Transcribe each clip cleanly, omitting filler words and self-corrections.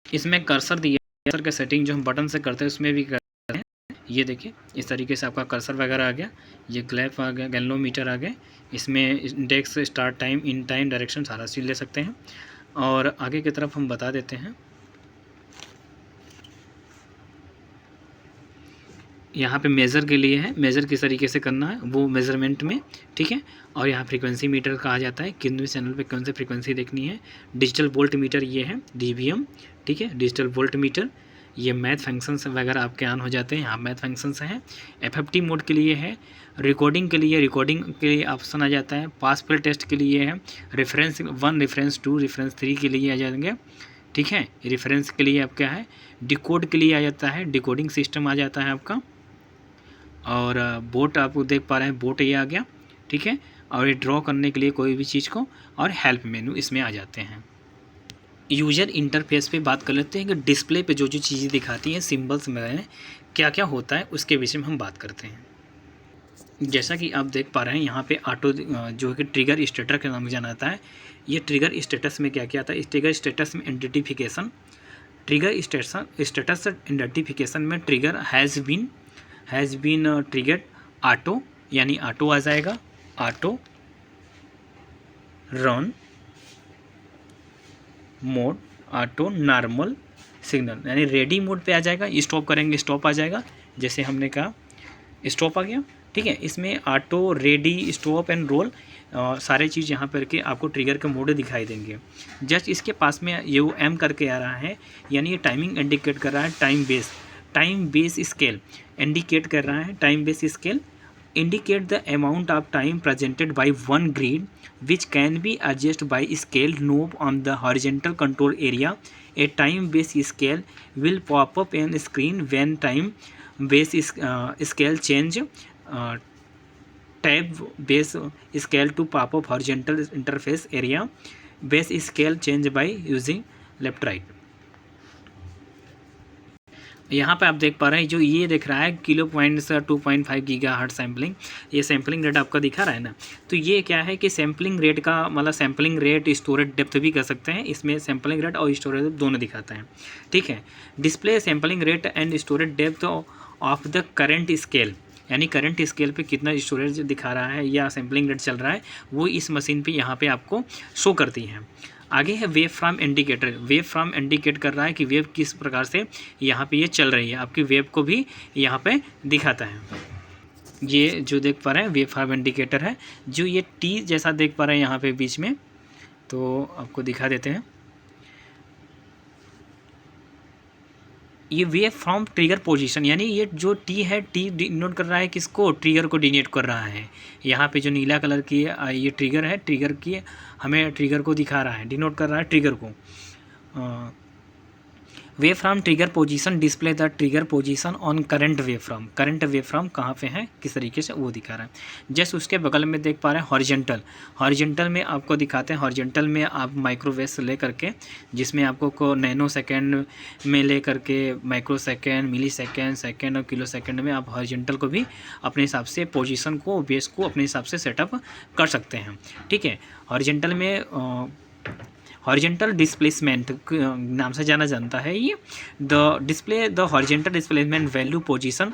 इसमें कर्सर दिया, कर्सर का सेटिंग जो हम बटन से करते हैं उसमें भी करते हैं। ये देखिए इस तरीके से आपका कर्सर वगैरह आ गया, ये ग्लैप आ गया, गैल्वेनोमीटर आ गए, इसमें index, start time, in time, direction सारा चीज़ ले सकते हैं। और आगे की तरफ हम बता देते हैं, यहाँ पे मेज़र के लिए है, मेज़र किस तरीके से करना है वो मेज़रमेंट में, ठीक है। और यहाँ फ्रीक्वेंसी मीटर कहा जाता है, कितने चैनल पे कौन सी फ्रीक्वेंसी देखनी है। डिजिटल वोल्ट मीटर ये है, DVM, ठीक है, डिजिटल वोल्ट मीटर। ये मैथ फंक्शंस वगैरह आपके ऑन हो जाते हैं, यहाँ मैथ फंक्शंस हैं। FFT मोड के लिए है, रिकॉर्डिंग के लिए ऑप्शन आ जाता है, पास फेल टेस्ट के लिए है, रेफरेंस 1, रेफरेंस 2, रेफरेंस 3 के लिए आ जाएंगे, ठीक है। रेफरेंस के लिए आपका है, डिकोड के लिए आ जाता है, डिकोडिंग सिस्टम आ जाता है आपका। और बोट आप देख पा रहे हैं, बोट ये आ गया, ठीक है। और ये ड्रॉ करने के लिए कोई भी चीज़ को, और हेल्प मेनू इसमें आ जाते हैं। यूज़र इंटरफेस पे बात कर लेते हैं कि डिस्प्ले पे जो जो चीज़ें दिखाती हैं सिंबल्स में क्या क्या होता है उसके विषय में हम बात करते हैं। जैसा कि आप देख पा रहे हैं यहाँ पे ऑटो जो है कि ट्रिगर स्टेटस के नाम से जाना जाता है। ये ट्रिगर स्टेटस में क्या क्या आता है, इस ट्रिगर स्टेटस में आइडेंटिफिकेशन, ट्रिगर स्टेटस आइडेंटिफिकेशन में trigger has been triggered auto, यानी ऑटो आ जाएगा, auto run mode, auto normal signal, यानी रेडी मोड पे आ जाएगा। स्टॉप करेंगे स्टॉप आ जाएगा, जैसे हमने कहा स्टॉप आ गया, ठीक है। इसमें auto, ready, stop and roll सारे चीज़ यहाँ पर के आपको ट्रिगर के मोड दिखाई देंगे। जस्ट इसके पास में ये वो एम करके आ रहा है, यानी ये टाइमिंग इंडिकेट कर रहा है, टाइम बेस स्केल इंडिकेट कर रहा है, time base scale indicate the amount of time presented by one grid which can be adjusted by scale knob on the horizontal control area. A time base scale will pop up on screen when time base scale change. Tab base scale to pop up horizontal interface area. Base scale change by using left right. यहाँ पे आप देख पा रहे हैं जो ये दिख रहा है 2.5 गीगाहर्ट्ज सैम्पलिंग, ये सैम्पलिंग रेट आपका दिखा रहा है ना। तो ये क्या है कि सैम्पलिंग रेट का मतलब सैम्पलिंग रेट, स्टोरेज डेप्थ भी कर सकते हैं, इसमें सैम्पलिंग रेट और स्टोरेज दोनों दिखाता है, ठीक है। Display sampling rate and storage depth of the current scale, यानी करंट स्केल पे कितना स्टोरेज दिखा रहा है या सैम्पलिंग रेट चल रहा है वो इस मशीन पे यहाँ पे आपको शो करती है। आगे है wave from indicator, wave from indicate कर रहा है कि वेव किस प्रकार से यहाँ पे ये चल रही है, आपकी वेव को भी यहाँ पे दिखाता है। ये जो देख पा रहे हैं वेव फ्रॉम इंडिकेटर है, जो ये टी जैसा देख पा रहे हैं यहाँ पे बीच में, तो आपको दिखा देते हैं। ये वेव फ्रॉम ट्रिगर पोजीशन, यानी ये जो टी है, टी डिनोट कर रहा है किसको, ट्रिगर को डिनोट कर रहा है। यहाँ पे जो नीला कलर की ये ट्रिगर है, ट्रिगर की हमें ट्रिगर को दिखा रहा है, डिनोट कर रहा है ट्रिगर को। Wave from trigger position display the trigger position on current wave from कहाँ पे है, किस तरीके से वो दिखा रहा है। जस्ट उसके बगल में देख पा रहे हैं हॉरिजॉन्टल में आपको दिखाते हैं। हॉरिजॉन्टल में आप माइक्रोवेव से ले करके, जिसमें आपको को नैनो सेकेंड में ले करके माइक्रो सेकेंड, मिली सेकेंड, सेकेंड और किलो सेकेंड में आप हॉरिजॉन्टल को भी अपने हिसाब से पोजीशन को, बेस को अपने हिसाब से सेटअप कर सकते हैं, ठीक है। हॉरिजॉन्टल में हॉरिजॉन्टल डिस्प्लेसमेंट नाम से जाना जानता है ये। The display the horizontal displacement value position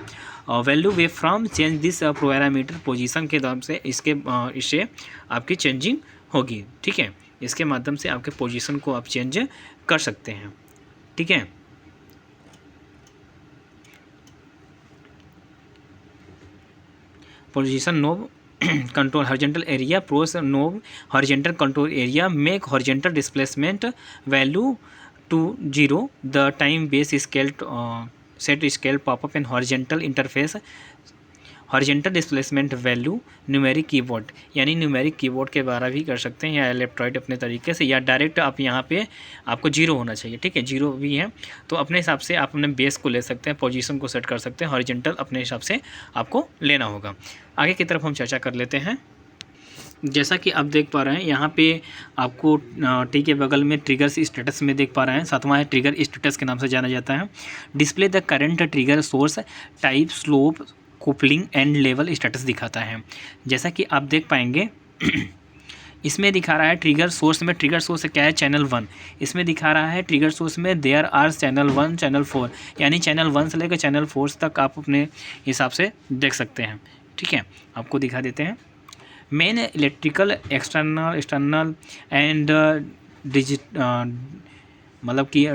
value wave from change this parameter position के नाम से इससे आपकी चेंजिंग होगी, ठीक है। इसके माध्यम से आपके पोजीशन को आप चेंज कर सकते हैं, ठीक है। Position knob control horizontal area, pros knob horizontal control area, make horizontal displacement value to 0, the time base scale set scale pop up in horizontal interface, horizontal displacement value numeric keyboard, यानी numeric keyboard के द्वारा भी कर सकते हैं, या इलेक्ट्रॉइड अपने तरीके से, या डायरेक्ट आप यहाँ पे आपको 0 होना चाहिए, ठीक है। 0 भी है तो अपने हिसाब से आप अपने बेस को ले सकते हैं, पोजीशन को सेट कर सकते हैं, हॉरिजॉन्टल अपने हिसाब से आपको लेना होगा। आगे की तरफ हम चर्चा कर लेते हैं। जैसा कि आप देख पा रहे हैं यहाँ पे आपको टी के बगल में ट्रिगर्स स्टेटस में देख पा रहे हैं, सातवां है ट्रिगर स्टेटस के नाम से जाना जाता है। Display the current trigger source type, slope, coupling and level status दिखाता है। जैसा कि आप देख पाएंगे इसमें दिखा रहा है ट्रिगर सोर्स में, ट्रिगर सोर्स क्या है, चैनल 1। इसमें दिखा रहा है ट्रिगर सोर्स में देयर आर चैनल 1 चैनल 4, यानी चैनल 1 से लेकर चैनल 4 तक आप अपने हिसाब से देख सकते हैं। ठीक है, आपको दिखा देते हैं। मेन इलेक्ट्रिकल एक्सटर्नल एंड मतलब कि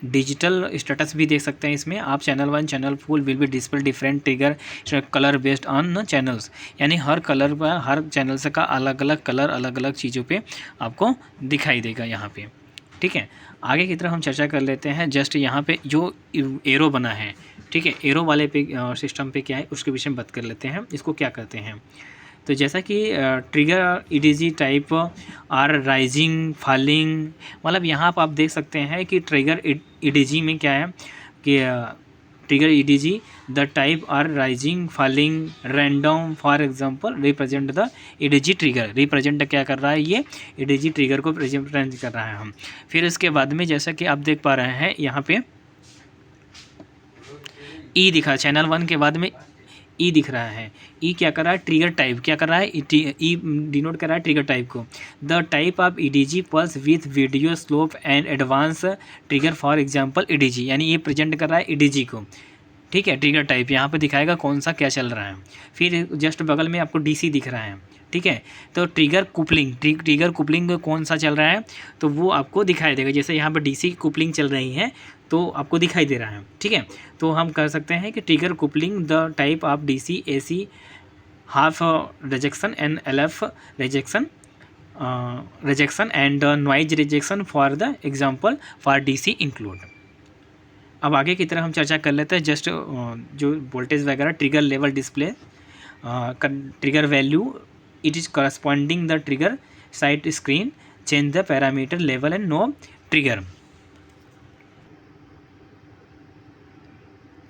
डिजिटल स्टेटस भी देख सकते हैं इसमें आप। Channel 1 channel 4 will be display different trigger colour based on channels, यानी हर कलर पर हर चैनल से का अलग अलग कलर अलग अलग चीज़ों पे आपको दिखाई देगा यहाँ पे। ठीक है, आगे की तरफ हम चर्चा कर लेते हैं। जस्ट यहाँ पे जो एरो बना है, ठीक है, एरो वाले पे सिस्टम पे क्या है उसके विषय में बात कर लेते हैं। इसको क्या कहते हैं, तो जैसा कि trigger EDG type or rising falling, मतलब यहाँ पर आप देख सकते हैं कि ट्रिगर ईडीजी में क्या है कि trigger EDG the type or rising falling random, for example represent the EDG trigger. Represent क्या कर रहा है, ये ईडीजी ट्रिगर को रिप्रेजेंट कर रहा है हम। फिर इसके बाद में जैसा कि आप देख पा रहे हैं यहाँ पे ई दिखा, चैनल 1 के बाद में ई दिख रहा है। ई क्या कर रहा है, ट्रिगर टाइप क्या कर रहा है, ई डिनोट कर रहा है ट्रिगर टाइप को। The type of EDG pulse with video slope and advance trigger, for example EDG, यानी ये प्रेजेंट कर रहा है ईडीजी को। ठीक है, ट्रिगर टाइप यहाँ पे दिखाएगा कौन सा क्या चल रहा है। फिर जस्ट बगल में आपको डीसी दिख रहा है। ठीक है, तो ट्रिगर कुपलिंग, ट्रिगर कुपलिंग कौन सा चल रहा है तो वो आपको दिखाई देगा। जैसे यहाँ पर डीसी कुपलिंग चल रही है तो आपको दिखाई दे रहा है। ठीक है, तो हम कर सकते हैं कि trigger coupling the type of DC AC half rejection and LF rejection and noise rejection for the example for DC include. अब आगे की तरफ हम चर्चा कर लेते हैं। जस्ट जो वोल्टेज वगैरह trigger level display trigger value it is corresponding the trigger site screen change the parameter level and know trigger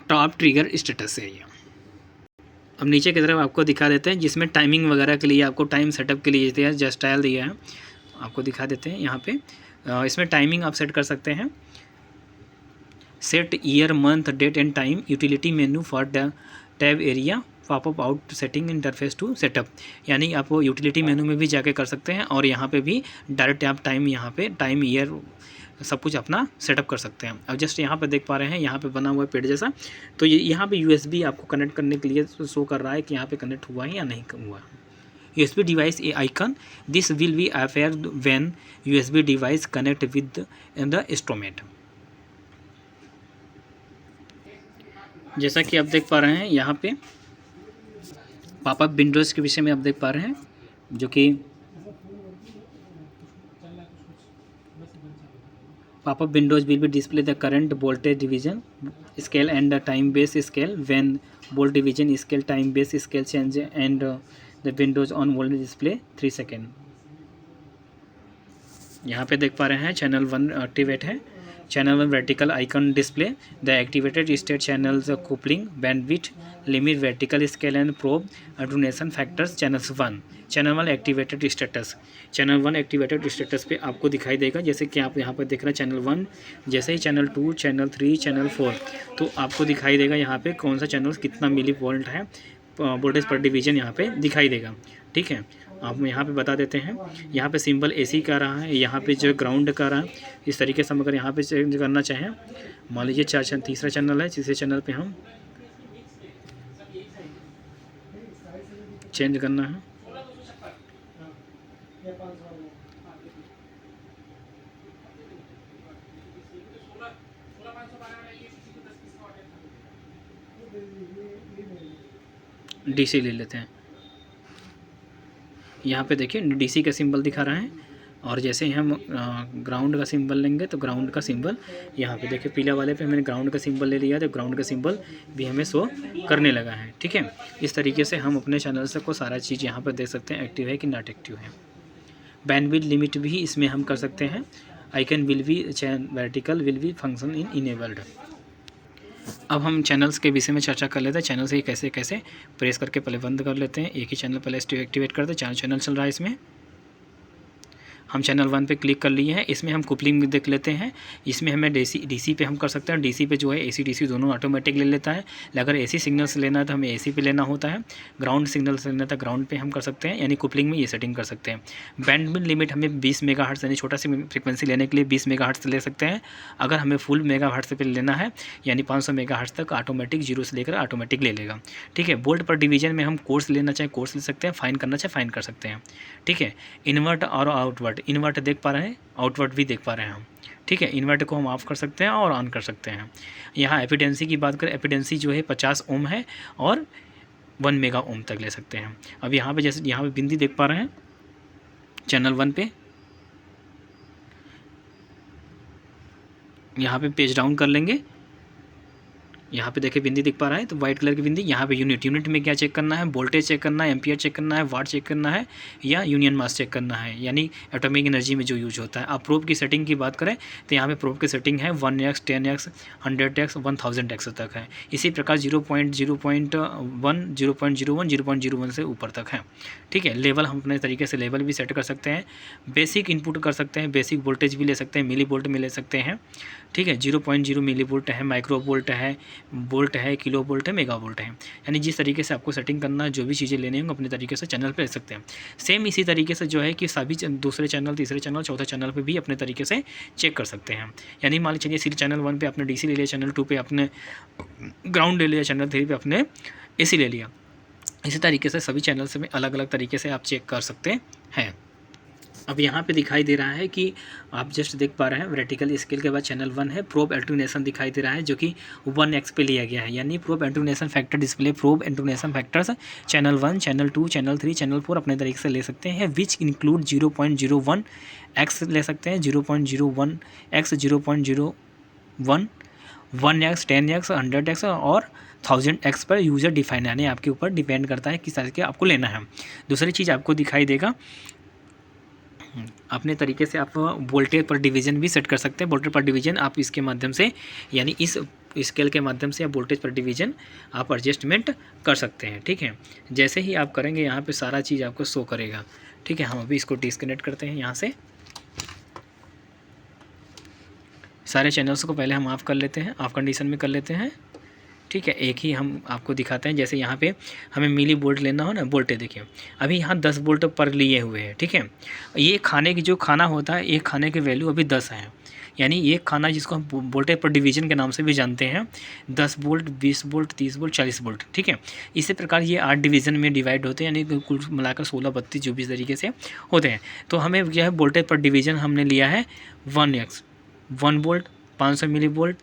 top trigger status है ये। अब नीचे की तरफ आपको दिखा देते हैं जिसमें टाइमिंग वगैरह के लिए आपको टाइम सेटअप के लिए जस्ट टाइल दिया है, आपको दिखा देते हैं यहाँ पे। इसमें टाइमिंग आप सेट कर सकते हैं। Set year month date and time utility menu for tab area popup out setting interface to setup, यानी आप यूटिलिटी मेनू में भी जाके कर सकते हैं और यहाँ पे भी डायरेक्ट आप टाइम यहाँ पे टाइम ईयर सब कुछ अपना सेटअप कर सकते हैं। अब जस्ट यहाँ पे देख पा रहे हैं यहाँ पे बना हुआ है पेड़ जैसा, तो ये यहाँ पे यूएसबी आपको कनेक्ट करने के लिए शो कर रहा है कि यहाँ पे कनेक्ट हुआ है या नहीं हुआ है। USB device icon, this will be appear when USB device connect with the instrument। जैसा कि आप देख पा रहे हैं यहाँ पे पॉपअप विंडोज़ के विषय में आप देख पा रहे हैं, जो कि popup windows will be display the current voltage division scale and the time base scale when volt division scale time base scale change and the windows on voltage display 3 second. यहाँ पे देख पा रहे हैं चैनल 1 एक्टिवेट है। Channel 1 vertical icon display the activated state channels coupling bandwidth limit vertical scale and probe attenuation factors channels 1। Channel 1 activated status, channel 1 activated status पे आपको दिखाई देगा। जैसे कि आप यहाँ पर देख रहे हैं चैनल 1, जैसे ही चैनल 2 चैनल 3 चैनल 4, तो आपको दिखाई देगा यहाँ पे कौन सा चैनल कितना मिली वोल्ट है वोल्टेज पर डिवीजन यहाँ पे दिखाई देगा। ठीक है, आप यहाँ पे बता देते हैं। यहाँ पे सिंबल एसी का रहा है, यहाँ पे जो ग्राउंड का रहा है। इस तरीके से हम अगर यहाँ पे चेंज करना चाहें, मान लीजिए तीसरा चैनल है, तीसरे चैनल पे हम चेंज करना है। डीसी ले लेते हैं। यहाँ पे देखिए डीसी का सिंबल दिखा रहा है, और जैसे ही हम ग्राउंड का सिंबल लेंगे तो ग्राउंड का सिंबल यहाँ पे देखिए पीला वाले पे मैंने ग्राउंड का सिंबल ले लिया, तो ग्राउंड का सिंबल भी हमें शो करने लगा है। ठीक है, इस तरीके से हम अपने चैनल से को सारा चीज़ यहाँ पर देख सकते हैं, एक्टिव है कि नॉट एक्टिव है। बैंडविड्थ लिमिट भी इसमें हम कर सकते हैं। Icon will be vertical will be function in enabled. अब हम चैनल्स के विषय में चर्चा कर लेते हैं। चैनल से कैसे कैसे प्रेस करके पहले बंद कर लेते हैं। एक ही चैनल पहले एक्टिवेट करते हैं। 4 चैनल चल रहा है इसमें। हम चैनल 1 पे क्लिक कर लिए हैं। इसमें हम कपलिंग भी देख लेते हैं। इसमें हमें डीसी पे हम कर सकते हैं। डीसी पे जो है AC DC दोनों ऑटोमेटिक ले लेता है। अगर AC सिग्नल से लेना है तो हमें AC पे लेना होता है। ग्राउंड सिग्नल से लेना था ग्राउंड पे हम कर सकते हैं, यानी कपलिंग में ये सेटिंग कर सकते हैं। बैंडविड्थ लिमिट हमें 20 मेगाहर्ट्ज़ यानी छोटा सी फ्रीक्वेंसी लेने के लिए 20 मेगाहर्ट्ज़ ले सकते हैं। अगर हमें फुल मेगाहर्ट्ज़ पे लेना है यानी 500 मेगाहर्ट्ज़ तक ऑटोमेटिक 0 से लेकर ऑटोमेटिक ले लेगा। ठीक है। वोल्ट पर डिवीजन में हम कोर्स लेना चाहे कोर्स ले सकते हैं, फाइन करना चाहे फाइन कर सकते हैं। ठीक है। इन्वर्ट और आउटवर्ट, इन्वर्ट देख पा रहे हैं, आउटवर्ट भी देख पा रहे हैं हम। ठीक है। इन्वर्टर को हम ऑफ कर सकते हैं और ऑन कर सकते हैं। यहाँ एफिडेंसी की बात करें, एफिडेंसी जो है 50 ओम है और 1 मेगा ओम तक ले सकते हैं। अब यहाँ पे जैसे यहाँ पे बिंदी देख पा रहे हैं चैनल 1 पे, यहाँ पे पेज डाउन कर लेंगे। यहाँ पे देखिए बिंदी दिख पा रहा है, तो वाइट कलर की बिंदी। यहाँ पे यूनिट में क्या चेक करना है, वोल्टेज चेक करना है, एम्पियर चेक करना है, वाट चेक करना है या यूनियन मास चेक करना है, यानी एटॉमिक एनर्जी में जो यूज होता है। अब प्रोब की सेटिंग की बात करें तो यहाँ पे प्रोब की सेटिंग है 1x, 10x, 100x, 1000x तक है। इसी प्रकार 0.01, 0.01, 0.01 से ऊपर तक है। ठीक है। लेवल हम अपने तरीके से लेवल भी सेट कर सकते हैं। बेसिक इनपुट कर सकते हैं, बेसिक वोल्टेज भी ले सकते हैं, मिली वोल्ट में ले सकते हैं। ठीक है। 0.0 मिली वोल्ट है, माइक्रो वोल्ट है, किलो वोल्ट है, मेगा वोल्ट है। यानी जिस तरीके से आपको सेटिंग करना है, जो भी चीज़ें लेने होंगे अपने तरीके से चैनल पे ले सकते हैं। सेम इसी तरीके से जो है कि सभी दूसरे चैनल, तीसरे चैनल, चौथे चैनल पे भी अपने तरीके से चेक कर सकते हैं। यानी मान लीजिए चैनल 1 पे आपने DC ले लिया, चैनल 2 पे आपने ग्राउंड ले लिया, चैनल 3 पे आपने AC ले लिया। इसी तरीके से सभी चैनल्स में अलग अलग तरीके से आप चेक कर सकते हैं। अब यहाँ पे दिखाई दे रहा है कि आप जस्ट देख पा रहे हैं वर्टिकल स्केल के बाद चैनल 1 है, प्रोब एल्टुनेशन दिखाई दे रहा है जो कि 1x पे लिया गया है। यानी probe attenuation factor display, probe attenuation factors channel 1, channel 2, channel 3, channel 4 अपने तरीके से ले सकते हैं। विच इंक्लूड 0.01x ले सकते हैं, 0.01x, 0.01, 1x, 10x, 100x और 1000x पर यूज़र डिफाइन, यानी आपके ऊपर डिपेंड करता है किस तरह के आपको लेना है। दूसरी चीज़ आपको दिखाई देगा, अपने तरीके से आप वोल्टेज पर डिवीज़न भी सेट कर सकते हैं। वोल्टेज पर डिवीज़न आप इसके माध्यम से, यानी इस स्केल के माध्यम से आप वोल्टेज पर डिवीज़न आप एडजस्टमेंट कर सकते हैं। ठीक है। जैसे ही आप करेंगे यहाँ पे सारा चीज़ आपको शो करेगा। ठीक है। हम अभी इसको डिस्कनेक्ट करते हैं यहाँ से। सारे चैनल्स को पहले हम ऑफ़ कर लेते हैं, ऑफ़ कंडीशन में कर लेते हैं। ठीक है। एक ही हम आपको दिखाते हैं, जैसे यहाँ पे हमें मिली वोल्ट लेना हो ना, वोल्टेज देखिए अभी यहाँ 10 वोल्ट पर लिए हुए हैं। ठीक है। ये खाने की जो खाना होता है, एक खाने की वैल्यू अभी 10 है, यानी एक खाना जिसको हम वोल्टेज पर डिवीजन के नाम से भी जानते हैं, 10 वोल्ट, 20 वोल्ट, 30 वोल्ट, 40 वोल्ट। ठीक है। इसी प्रकार ये 8 डिवीज़न में डिवाइड होते हैं, यानी कुल मिलाकर 16, 32, 24 तरीके से होते हैं। तो हमें क्या है, वोल्टेज पर डिवीज़न हमने लिया है 1x, 1 वोल्ट, 500 मिली वोल्ट,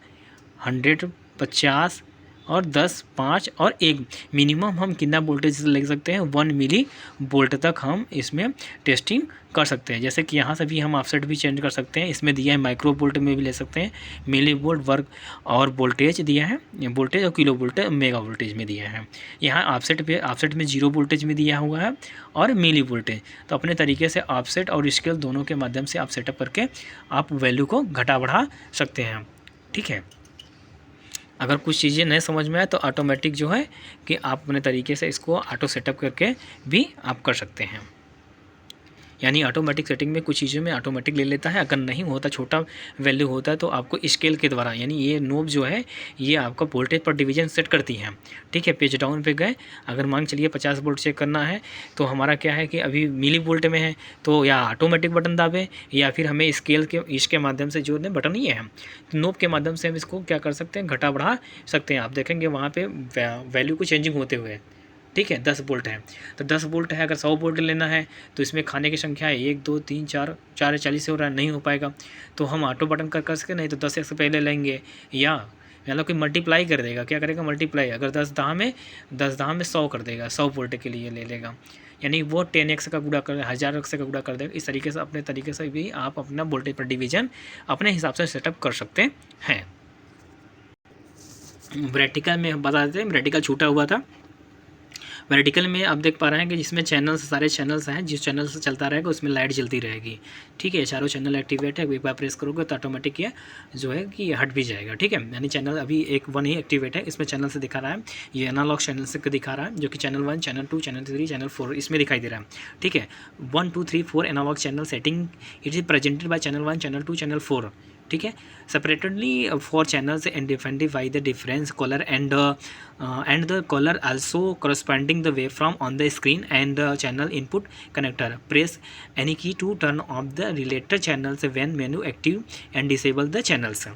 100, 50 और 10, 5 और 1। मिनिमम हम कितना वोल्टेज ले सकते हैं, 1 मिली वोल्ट तक हम इसमें टेस्टिंग कर सकते हैं। जैसे कि यहाँ से भी हम ऑफसेट भी चेंज कर सकते हैं। इसमें दिया है माइक्रो वोल्ट में भी ले सकते हैं, मिली वोल्ट, वर्ग और वोल्टेज दिया है, वोल्टेज और किलो वोल्टेज, मेगा वोल्टेज में दिया है। यहाँ ऑफसेट में 0 वोल्टेज में दिया हुआ है और मिली वोल्टेज। तो अपने तरीके से ऑफसेट और स्केल दोनों के माध्यम से आप सेटअप करके आप वैल्यू को घटा बढ़ा सकते हैं। ठीक है। अगर कुछ चीज़ें नहीं समझ में आए तो ऑटोमेटिक जो है कि आप अपने तरीके से इसको ऑटो सेटअप करके भी आप कर सकते हैं। यानी ऑटोमेटिक सेटिंग में कुछ चीज़ों में ऑटोमेटिक ले लेता है। अगर नहीं होता, छोटा वैल्यू होता है, तो आपको स्केल के द्वारा, यानी ये नोब जो है ये आपका वोल्टेज पर डिवीजन सेट करती है। ठीक है। पेज डाउन पे गए, अगर मान चलिए 50 वोल्ट चेक करना है तो हमारा क्या है कि अभी मिली वोल्ट में है, तो या ऑटोमेटिक बटन दाबे या फिर हमें स्केल के इसके माध्यम से, जो बटन ही है नोब के माध्यम से हम इसको क्या कर सकते हैं, घटा बढ़ा सकते हैं। आप देखेंगे वहाँ पर वैल्यू को चेंजिंग होते हुए। ठीक है। 10 वोल्ट है तो 10 वोल्ट है, अगर 100 वोल्ट लेना है तो इसमें खाने की संख्या है 1, 2, 3, 4, 40 से हो रहा है, नहीं हो पाएगा। तो हम ऑटो बटन कर सके, नहीं तो 10 से पहले लेंगे, या मतलब कि मल्टीप्लाई कर देगा। क्या करेगा, मल्टीप्लाई। अगर 10 दाह में 100 कर देगा, 100 वोल्ट के लिए ले लेगा, यानी वो 10x का गुणा कर 1000x का गुणा कर देगा। इस तरीके से अपने तरीके से भी आप अपना वोल्टेज पर डिवीजन अपने हिसाब से सेटअप कर सकते हैं। वर्टिकल में बता देते हैं, वर्टिकल छूटा हुआ था, वर्टिकल में आप देख पा रहे हैं कि जिसमें चैनल्स, सारे चैनल्स हैं, जिस चैनल से चलता रहेगा उसमें लाइट जलती रहेगी। ठीक है, चारों चैनल एक्टिवेट है, एक बार प्रेस करोगे तो ऑटोमेटिक ये जो है कि हट भी जाएगा। ठीक है, यानी चैनल अभी एक 1 ही एक्टिवेट है, इसमें चैनल से दिखा रहा है, ये एनालॉग चैनल से दिखा रहा है, जो कि चैनल 1, चैनल 2, चैनल 3, चैनल 4 इसमें दिखाई दे रहा है। ठीक है, 1 2 3 4 analogue channel setting, it is presented by channel 1, channel 2, channel 4। ठीक है, separately 4 channels and defined by the difference colour and the color also corresponding the waveform on the screen and the channel input connector. Press any key to turn off the related channels when menu active and disable the channels.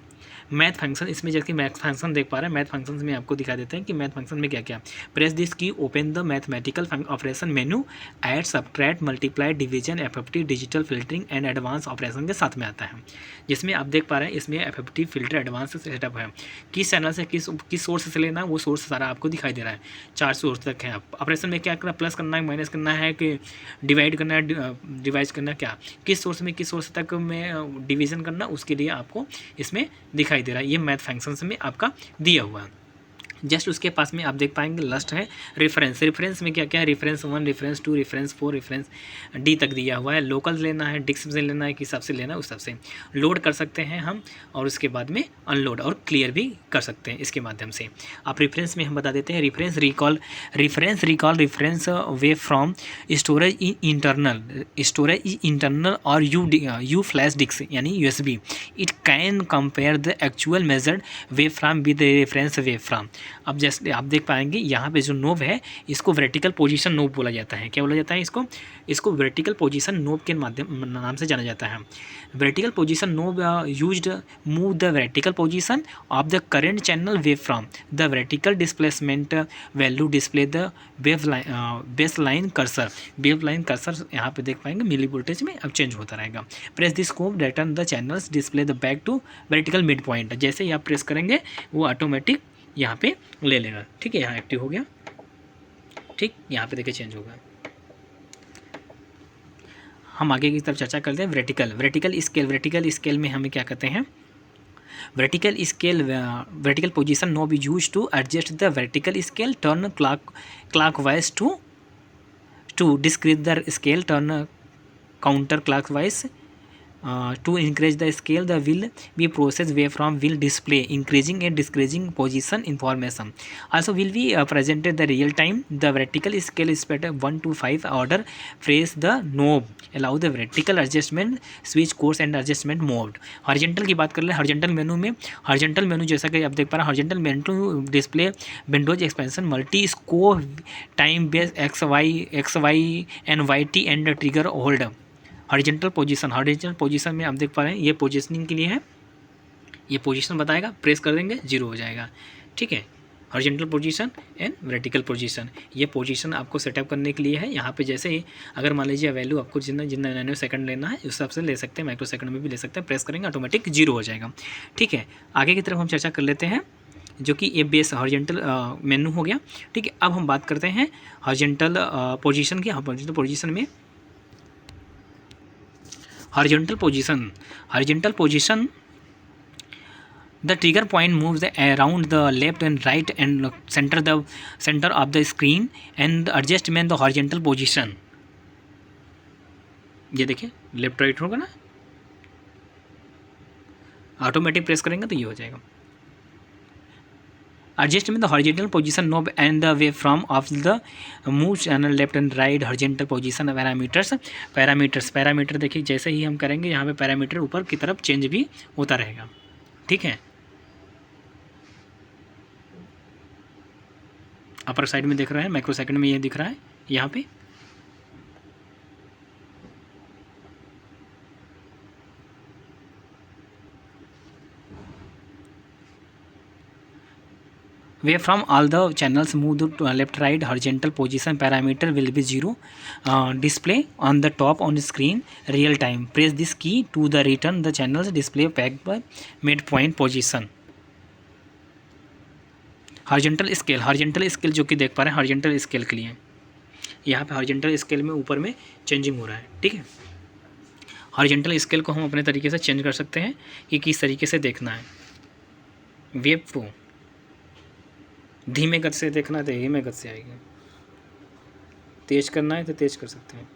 Math function, इसमें जैसे math function देख पा रहे हैं, math function में आपको दिखा देते हैं कि मैथ फंक्शन में क्या क्या। प्रेस दिस की open the mathematical operation menu, add, subtract, multiply, division, FFT, digital filtering and advance operation के साथ में आता है, जिसमें आप देख पा रहे हैं इसमें एफएफटी फिल्टर एडवांस सेटअप है, किस चैनल से किस सोर्स से लेना है वो सोर्स सारा आपको दिखाई दे रहा है। 4 सोर्स तक है। ऑपरेशन में क्या करना, प्लस करना है, माइनस करना है, कि डिवाइड करना है, डिवाइस करना है, क्या किस सोर्स में किस सोर्स तक में डिवीजन करना, उसके लिए आपको इसमें दिखाई दे रहा है। ये मैथ फंक्शंस में आपका दिया हुआ है। जस्ट उसके पास में आप देख पाएंगे लास्ट है रेफरेंस। रेफरेंस में क्या क्या है, reference 1, reference 2, reference 4, reference D तक दिया हुआ है। लोकल लेना है, डिस्क से लेना है, किस हिसाब से लेना है उस हिसाब से लोड कर सकते हैं हम, और उसके बाद में अनलोड और क्लियर भी कर सकते हैं इसके माध्यम से। आप रेफरेंस में हम बता देते हैं, reference recall, reference way from storage internal और यू फ्लैश डिस्क यानी USB। It can compare the actual measured wave from with reference wave from. अब जैसे आप देख पाएंगे यहाँ पे जो नोब है इसको वर्टिकल पोजीशन नोब बोला जाता है। क्या बोला जाता है इसको वर्टिकल पोजीशन नोब के माध्यम नाम से जाना जाता है। Vertical position knob used move the vertical position of the current channel wave from the vertical displacement value display the base line cursor. Wave line cursor यहाँ पे देख पाएंगे मिली वोल्टेज में अब चेंज होता रहेगा। Press this scope return the channels display the back to vertical mid point. जैसे ही आप प्रेस करेंगे वो ऑटोमेटिक यहाँ पे ले लेगा। ठीक है, यहाँ एक्टिव हो गया। ठीक, यहाँ पे देखिए चेंज होगा। हम आगे की तरफ चर्चा करते हैं वर्टिकल स्केल में हमें क्या कहते हैं, vertical position knob is used to adjust the vertical scale, turn clockwise to decrease the scale, turn counter clockwise to increase the scale. The will be process waveform will display increasing and decreasing position information. Also will be presented the real time. The vertical scale is set 1 to 5 order. Press the knob, allow the vertical adjustment, switch course and adjustment mode. Horizontal की बात कर ले, horizontal मेनू में horizontal मेनू जैसा कि आप देख पा रहे हैं, horizontal menu display Windows expansion multi scope time base XY and YT and trigger hold. Horizontal position में आप देख पा रहे हैं ये पोजीशनिंग के लिए है, ये पोजीशन बताएगा, प्रेस कर देंगे 0 हो जाएगा। ठीक है, horizontal position and vertical position, ये पोजीशन आपको सेटअप करने के लिए है। यहाँ पे जैसे ही अगर मान लीजिए वैल्यू आपको जितना नैनो सेकंड लेना है उस हिसाब से ले सकते हैं, माइक्रो सेकंड में भी ले सकते हैं, प्रेस करेंगे ऑटोमेटिक 0 हो जाएगा। ठीक है, आगे की तरफ हम चर्चा कर लेते हैं, जो कि ये बेस हॉरिजॉन्टल मेनू हो गया। ठीक है, अब हम बात करते हैं हॉरिजॉन्टल पोजीशन की। हॉरिजॉन्टल पोजीशन में horizontal position the trigger point moves around the left and right and center of the screen and adjustment the horizontal position। ये देखिए लेफ्ट राइट होगा ना, ऑटोमेटिक प्रेस करेंगे तो ये हो जाएगा। adjustment the horizontal position knob and the waveform of the move channel left and right horizontal position parameter देखिए जैसे ही हम करेंगे यहाँ पे पैरामीटर ऊपर की तरफ चेंज भी होता रहेगा। ठीक है, अपर साइड में दिख रहा है, माइक्रो सेकंड में ये दिख रहा है यहाँ पे। Waveform all the channels move to left right horizontal position parameter will be 0 display on the top on the screen real time. Press this key to the return the channels display back by midpoint position. Horizontal scale जो कि देख पा रहे हैं horizontal scale के लिए यहाँ पे हॉरिजॉन्टल स्केल में ऊपर में चेंजिंग हो रहा है। ठीक है, हॉरिजॉन्टल स्केल को हम अपने तरीके से चेंज कर सकते हैं कि किस तरीके से देखना है। वेव को धीमे गति से देखना है तो धीमे गति से आएगी, तेज़ करना है तो तेज़ कर सकते हैं।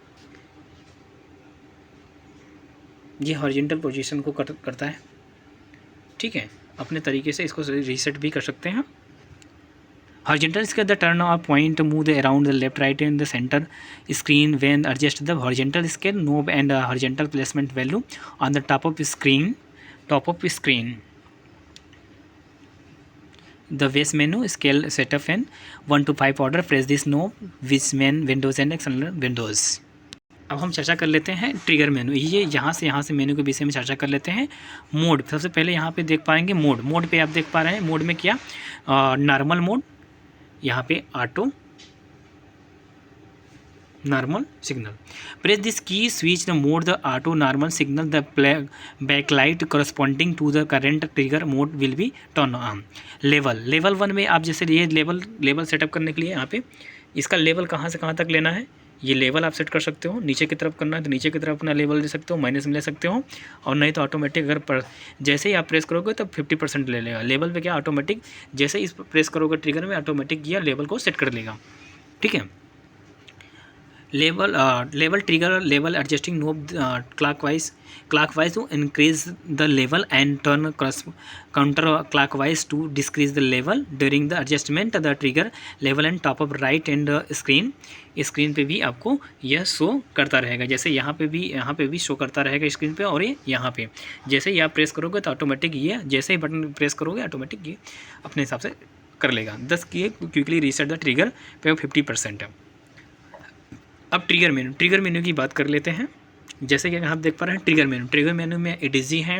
ये हॉरिजॉन्टल पोजीशन को करता है, ठीक है। अपने तरीके से इसको रीसेट भी कर सकते हैं। Horizontal scale the turn off point move the around the left right in the centre screen when adjust the horizontal scale knob and horizontal placement value on the top of screen the base menu scale setup and 1 to 5 order press this knob with main windows and external windows। अब हम चर्चा कर लेते हैं trigger मेनू। ये यहाँ से मेनू के विषय में चर्चा कर लेते हैं। मोड, सबसे पहले यहाँ पे देख पाएंगे मोड पे आप देख पा रहे हैं। मोड में क्या, नॉर्मल मोड, यहाँ पे auto, normal signal. Press this key switch the mode the auto normal signal the backlight corresponding to the current trigger mode will be turn on. Level 1 में आप जैसे ये लेवल सेटअप करने के लिए यहाँ पे इसका लेवल कहाँ से कहाँ तक लेना है, ये लेवल आप सेट कर सकते हो। नीचे की तरफ करना है तो नीचे की तरफ अपना लेवल ले सकते हो, माइनस में ले सकते हो, और नहीं तो ऑटोमेटिक अगर जैसे ही आप प्रेस करोगे तो 50% ले लेगा। लेवल पे क्या ऑटोमेटिक जैसे इस प्रेस करोगे ट्रिगर में ऑटोमेटिक ये लेवल को सेट कर लेगा, ठीक है। Level trigger level adjusting knob clockwise to increase the level and turn counter clockwise to decrease the level during the adjustment the trigger level and top up right and screen पे भी आपको यह show करता रहेगा। जैसे यहाँ पे भी शो करता रहेगा स्क्रीन पे, और ये यहाँ पे जैसे ही आप प्रेस करोगे तो ऑटोमेटिक ये जैसे ही बटन प्रेस करोगे ऑटोमेटिक ये अपने हिसाब से कर लेगा। 10 की क्विकली रीसेट द ट्रिगर पे 50% है। अब ट्रिगर मेनू की बात कर लेते हैं। जैसे कि आप देख पा रहे हैं ट्रिगर मेनू में एडीजी है,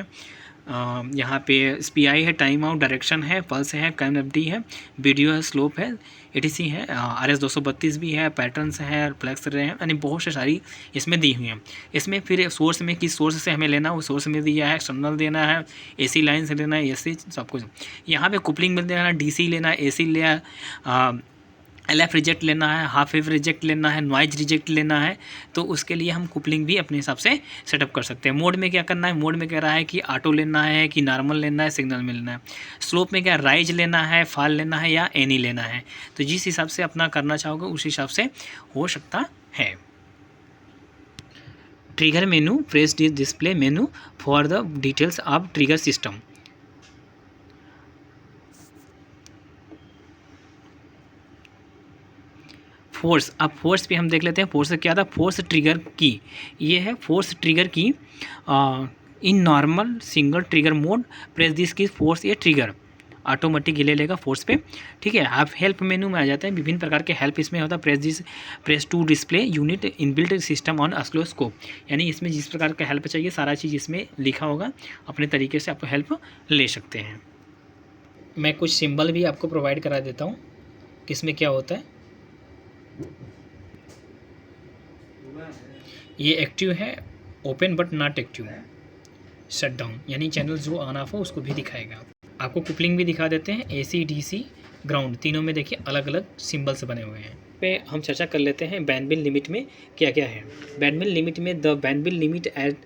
यहाँ पे SPI है, टाइम आउट, डायरेक्शन है, पल्स है, कैमडी है, वीडियो है, स्लोप है, ATC है, RS 232 भी है, पैटर्न्स है, फ्लैक्स रे हैं, यानी बहुत से सारी इसमें दी हुई हैं। इसमें फिर सोर्स में किस सोर्स से हमें लेना है वो सोर्स में दिया है, एक्सटर्नल देना है, AC लाइन से लेना है, AC सब कुछ। यहाँ पे कुपलिंग में देना है, DC लेना है, AC लेना, LF रिजेक्ट लेना है, हाफ वेव रिजेक्ट लेना है, नॉइज रिजेक्ट लेना है, तो उसके लिए हम कुपलिंग भी अपने हिसाब से सेटअप कर सकते हैं। मोड में क्या करना है, मोड में कह रहा है कि ऑटो लेना है कि नॉर्मल लेना है, सिग्नल में लेना है। स्लोप में क्या राइज लेना है, फॉल लेना है या एनी लेना है, तो जिस हिसाब से अपना करना चाहोगे उस हिसाब से हो सकता है। Trigger menu, press display menu for the details of trigger system. Force, अब फोर्स पे हम देख लेते हैं। फोर्स क्या था, फोर्स ट्रिगर की, ये है फोर्स ट्रिगर की in normal single trigger mode press this की फोर्स, ये ट्रिगर ऑटोमेटिक ले लेगा फोर्स पे, ठीक है। आप हेल्प मेनू में आ जाते हैं, विभिन्न प्रकार के हेल्प इसमें होता है। Press to display unit inbuilt system on oscilloscope, यानी इसमें जिस प्रकार का हेल्प चाहिए सारा चीज़ इसमें लिखा होगा, अपने तरीके से आप हेल्प ले सकते हैं। मैं कुछ सिंबल भी आपको प्रोवाइड करा देता हूँ किसमें क्या होता है। ये एक्टिव है, open but not active, shut down, यानी चैनल जो ऑन ऑफ हो उसको भी दिखाएगा। आपको कुपलिंग भी दिखा देते हैं, AC DC ग्राउंड तीनों में देखिए अलग अलग सिंबल्स बने हुए हैं। पे हम चर्चा कर लेते हैं बैंडविड्थ लिमिट में क्या क्या है। बैंडविड्थ लिमिट में the bandwidth limit at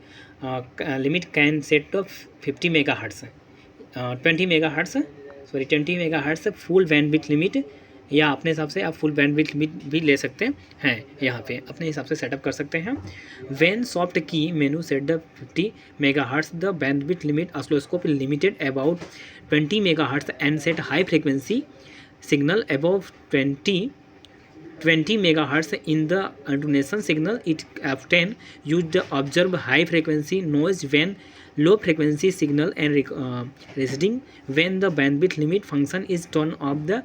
limit can set to 50 megahertz, 20 megahertz full bandwidth limit, या अपने हिसाब से आप फुल बैंडविड्थ लिमिट भी ले सकते हैं, यहाँ पे अपने हिसाब से सेटअप कर सकते हैं। व्हेन सॉफ्ट की मेनू set the 50 megahertz the bandwidth limit oscilloscope limited about 20 megahertz and set high frequency signal above 20 megahertz in the attenuation signal. It often used the observe high frequency noise when low frequency signal and receding. When the bandwidth limit function is turned off, the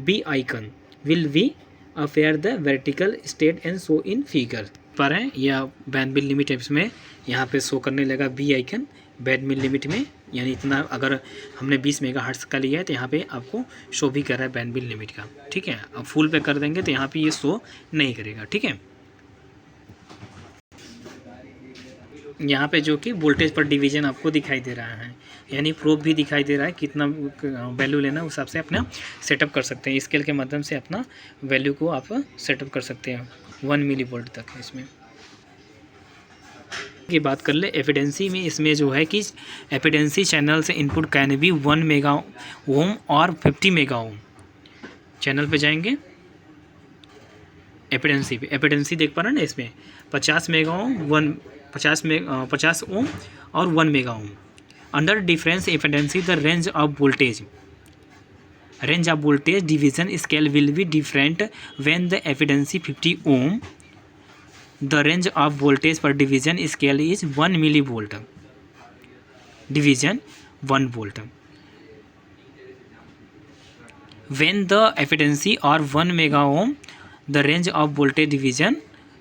B icon will be appear the vertical state and show in figure पर है, या bandwidth limit इसमें यहाँ पे show करने लगा B icon bandwidth limit में, यानी इतना अगर हमने 20 मेगाहर्ट्ज़ का लिया है तो यहाँ पे आपको शो भी कर रहा है बैंडविड्थ लिमिट का, ठीक है। अब फुल पे कर देंगे तो यहाँ पे ये शो नहीं करेगा, ठीक है। यहाँ पे जो कि वोल्टेज पर डिवीज़न आपको दिखाई दे रहा है, यानी प्रोब भी दिखाई दे रहा है, कितना वैल्यू लेना उस हिसाब से अपना सेटअप कर सकते हैं। स्केल के माध्यम से अपना वैल्यू को आप सेटअप कर सकते हैं 1 मिलीवोल्ट तक। इसमें की बात कर ले एफिडेंसी में, इसमें जो है कि एफिडेंसी चैनल से इनपुट कैन बी 1 मेगा ओम और 50 मेगा ओम। चैनल पे जाएंगे, एपिडेंसी देख पा रहे हैं ना इसमें 50 मेगा ओम 50 ओम और 1 mega ohm. Under difference impedance the range of voltage division scale will be different when the impedance 50 ohm the range of voltage per division scale is 1 milli volt division 1 volt. When the efficiency और 1 mega ohm the range of voltage division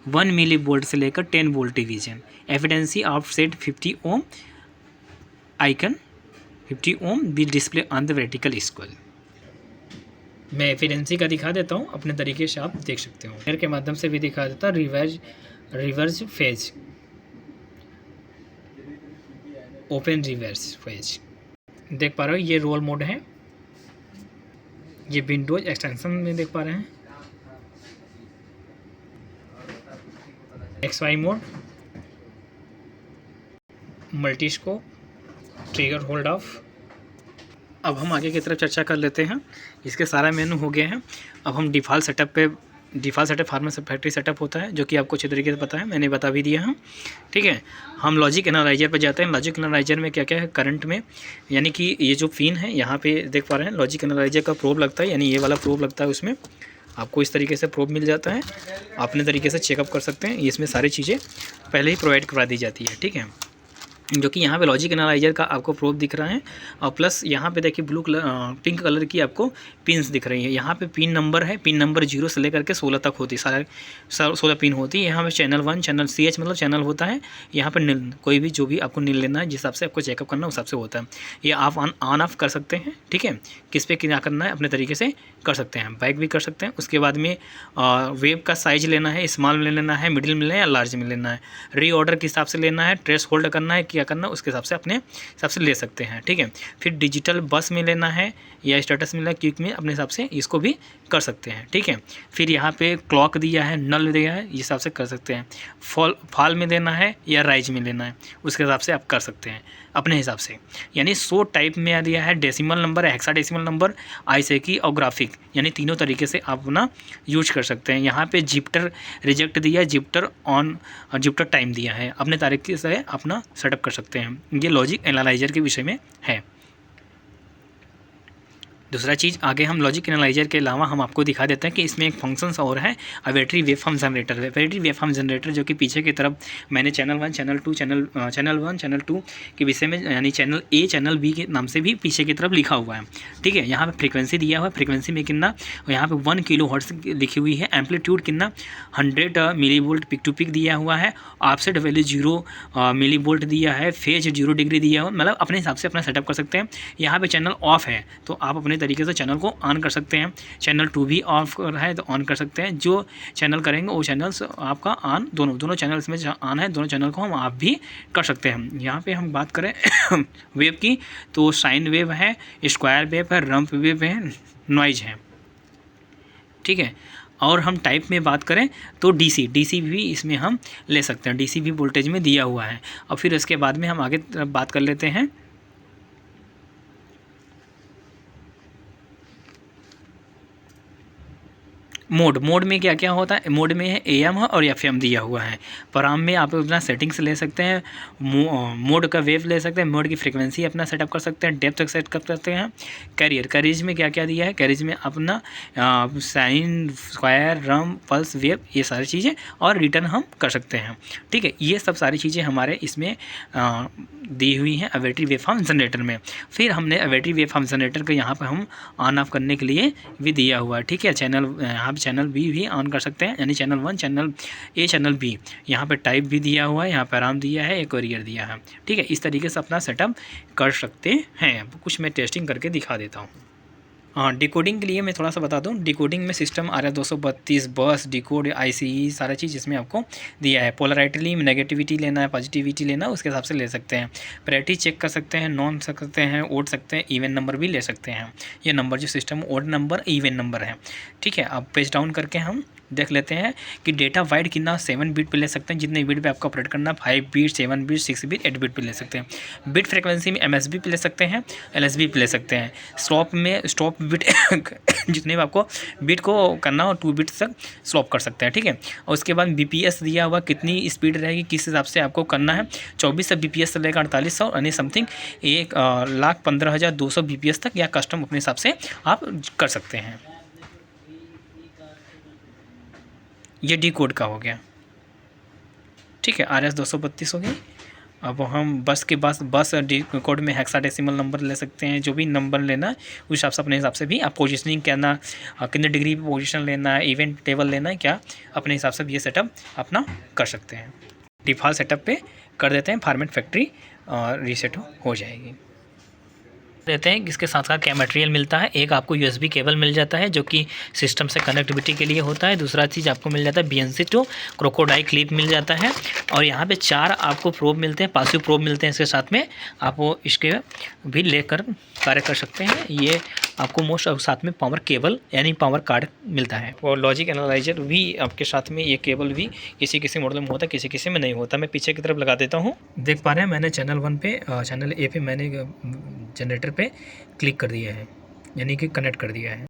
1 milli volt से लेकर 10 volt division. Impedance of set 50 ohm icon 50 ohm be display on the vertical square. मैं एफिडेंसी का दिखा देता हूँ, अपने तरीके से आप देख सकते हो। एयर के माध्यम से भी दिखा देता हूँ। Reverse phase, open reverse phase देख पा रहे हो। ये रोल मोड है, ये विंडोज एक्सटेंशन में देख पा रहे हैं। XY mode, multiscope, trigger hold off. अब हम आगे की तरफ चर्चा कर लेते हैं। इसके सारा मेनू हो गया है। अब हम default setup pharmacy factory setup होता है, जो कि आपको अच्छे तरीके से पता है, मैंने बता भी दिया है। ठीक है, हम लॉजिक एनालाइजर पर जाते हैं। लॉजिक एनालाइजर में क्या क्या है करंट में, यानी कि ये जो पिन है यहाँ पे देख पा रहे हैं, लॉजिक एनालाइजर का प्रोब लगता है, यानी ये वाला प्रोब लगता है। उसमें आपको इस तरीके से प्रोब मिल जाता है, अपने तरीके से चेकअप कर सकते हैं। इसमें सारी चीज़ें पहले ही प्रोवाइड करवा दी जाती है। ठीक है, जो कि यहाँ पे लॉजिक एनालाइजर का आपको प्रोब दिख रहा है, और प्लस यहाँ पे देखिए पिंक कलर की आपको पिन्स दिख रही है। यहाँ पे पिन नंबर है, पिन नंबर 0 से लेकर के 16 तक होती है, सारा 16 पिन होती है। यहाँ पे चैनल 1 चैनल CH मतलब चैनल होता है। यहाँ पे नील, कोई भी जो भी आपको नील लेना है, जिस हिसाब से आपको चेकअप करना है उस हिसाब से होता है। ये आप ऑन ऑफ कर सकते हैं। ठीक है, किस पे क्या करना है अपने तरीके से कर सकते हैं, बैक भी कर सकते हैं। उसके बाद में वेव का साइज लेना है, स्मॉल में लेना है, मिडिल में लेना है या लार्ज में लेना है, रीऑर्डर के हिसाब से लेना है, ट्रेस होल्ड करना है, क्या करना है उसके हिसाब से अपने हिसाब से ले सकते हैं। ठीक है, फिर डिजिटल बस में लेना है या स्टेटस में लेना, क्विक में अपने हिसाब से इसको भी कर सकते हैं। ठीक है, फिर यहाँ पे क्लॉक दिया है, नल दिया है, इस हिसाब से कर सकते हैं। फॉल में देना है या राइज में लेना है, उसके हिसाब से आप कर सकते हैं अपने हिसाब से। यानी 100 टाइप में दिया है, डेसिमल नंबर, हेक्साडेसिमल नंबर, आइसेकी और ग्राफिक, यानी तीनों तरीके से आप अपना यूज कर सकते हैं। यहाँ पे जिप्टर रिजेक्ट दिया है, जिप्टर ऑन और जिप्टर टाइम दिया है, अपने तरीके से अपना सेटअप कर सकते हैं। ये लॉजिक एनालाइजर के विषय में है। दूसरा चीज़ आगे हम लॉजिक एनालाइजर के अलावा हम आपको दिखा देते हैं कि इसमें एक फंक्शंस और है, अवेटरी वेवफॉर्म जनरेटर। अवेटरी वेवफॉर्म जनरेटर जो कि पीछे की तरफ मैंने चैनल 1 चैनल 2 चैनल 2 के विषय में, यानी चैनल A चैनल B के नाम से भी पीछे की तरफ लिखा हुआ है। ठीक है, यहाँ पे फ्रीक्वेंसी दिया हुआ है, फ्रीक्वेंसी में कितना, यहाँ पे 1 किलो हर्ट्ज लिखी हुई है। एम्पलीट्यूड कितना 100 millivolt peak to peak दिया हुआ है। ऑफसेट वैल्यू 0 मिली वोल्ट दिया है। फेज 0 डिग्री दिया हुआ, मतलब अपने हिसाब से अपना सेटअप कर सकते हैं। यहाँ पे चैनल ऑफ है तो आप अपने तरीके से चैनल को ऑन कर सकते हैं। चैनल 2 भी ऑफ है तो ऑन कर सकते हैं। जो चैनल करेंगे वो चैनल्स आपका ऑन, दोनों चैनल्स में ऑन है, दोनों चैनल को हम आप भी कर सकते हैं। यहाँ पे हम बात करें वेव की तो साइन वेव है, स्क्वायर वेव है, रंप वेव है, नॉइज है। ठीक है, और हम टाइप में बात करें तो डीसी भी इसमें हम ले सकते हैं, डीसी भी वोल्टेज में दिया हुआ है। और फिर इसके बाद में हम आगे बात कर लेते हैं मोड में क्या क्या होता है। मोड में है AM और FM दिया हुआ है। प्रोग्राम में आप अपना सेटिंग्स ले सकते हैं, मोड का वेव ले सकते हैं, मोड की फ्रीक्वेंसी अपना सेटअप कर सकते हैं, डेप्थ सेट कर सकते हैं। कैरियज में क्या क्या दिया है, कैरियज में अपना साइन, स्क्वायर, रम, पल्स, वेव, ये सारी चीज़ें और रिटर्न हम कर सकते हैं। ठीक है, ये सब सारी चीज़ें हमारे इसमें दी हुई हैं अवेटरी वेवफॉर्म जनरेटर में। फिर हमने अवेटरी वेवफॉर्म जनरेटर को यहाँ पर हम ऑन ऑफ करने के लिए भी दिया हुआ है। ठीक है, चैनल B भी ऑन कर सकते हैं, यानी channel 1 channel A channel B। यहाँ पे टाइप भी दिया हुआ है, यहाँ पे आराम दिया है, एक कोरियर दिया है। ठीक है, इस तरीके से अपना सेटअप कर सकते हैं। कुछ मैं टेस्टिंग करके दिखा देता हूँ। हाँ, डिकोडिंग के लिए मैं थोड़ा सा बता दूं। डिकोडिंग में सिस्टम RS-232 बस डिकोड ICE सारा चीज़ इसमें आपको दिया है। पोलराइटली में नेगेटिविटी लेना है, पॉजिटिविटी लेना है, उसके हिसाब से ले सकते हैं। पैरिटी चेक कर सकते हैं, नॉन सकते हैं, ओड सकते हैं, इवन नंबर भी ले सकते हैं। ये नंबर जो system odd number, even number है। ठीक है, अब पेज डाउन करके हम देख लेते हैं कि डेटा वाइड कितना 7 बिट पे ले सकते हैं, जितने बिट पे आपको ऑपरेट करना, 5 बिट, 7 बिट, 6 बिट, 8 बिट पे ले सकते हैं। बिट फ्रिक्वेंसी में MSB पे ले सकते हैं, LSB पे ले सकते हैं। स्टॉप बिट जितने भी आपको बिट को करना हो 2 बिट तक स्लॉप कर सकते हैं, ठीक है। और उसके बाद BPS दिया हुआ कितनी स्पीड रहेगी, किस हिसाब से आपको करना है, 2400 BPS से लेकर 4800 यानी समथिंग 1,15,200 BPS तक या कस्टम अपने हिसाब से आप कर सकते हैं। ये डी कोड का हो गया, ठीक है। RS 232 हो गई। अब हम बस डी कोड में हेक्साडेसिमल नंबर ले सकते हैं, जो भी नंबर लेना है उस हिसाब से अपने हिसाब से भी आप पोजिशनिंग करना, कितने डिग्री पे पोजिशन लेना है, इवेंट टेबल लेना है क्या, अपने हिसाब से भी ये सेटअप अपना कर सकते हैं। डिफ़ॉल्ट सेटअप पे कर देते हैं, फॉर्मेट फैक्ट्री रीसेट हो जाएगी। देते हैं इसके साथ साथ क्या मटेरियल मिलता है, एक आपको USB केबल मिल जाता है जो कि सिस्टम से कनेक्टिविटी के लिए होता है। दूसरा चीज़ आपको मिल जाता है BNC टू क्रोकोडाइल क्लिप मिल जाता है। और यहाँ पे 4 आपको प्रोब मिलते हैं, पासिव प्रोब मिलते हैं इसके साथ में, आप वो इसके भी लेकर कार्य कर सकते हैं। ये आपको मोस्ट और साथ में पावर केबल यानी पावर कार्ड मिलता है। और लॉजिक एनालाइजर भी आपके साथ में, ये केबल भी किसी किसी मॉडल में होता है, किसी किसी में नहीं होता। मैं पीछे की तरफ लगा देता हूँ, देख पा रहे हैं मैंने चैनल 1 पे, चैनल A पे मैंने जनरेटर पे क्लिक कर दिया है, यानी कि कनेक्ट कर दिया है।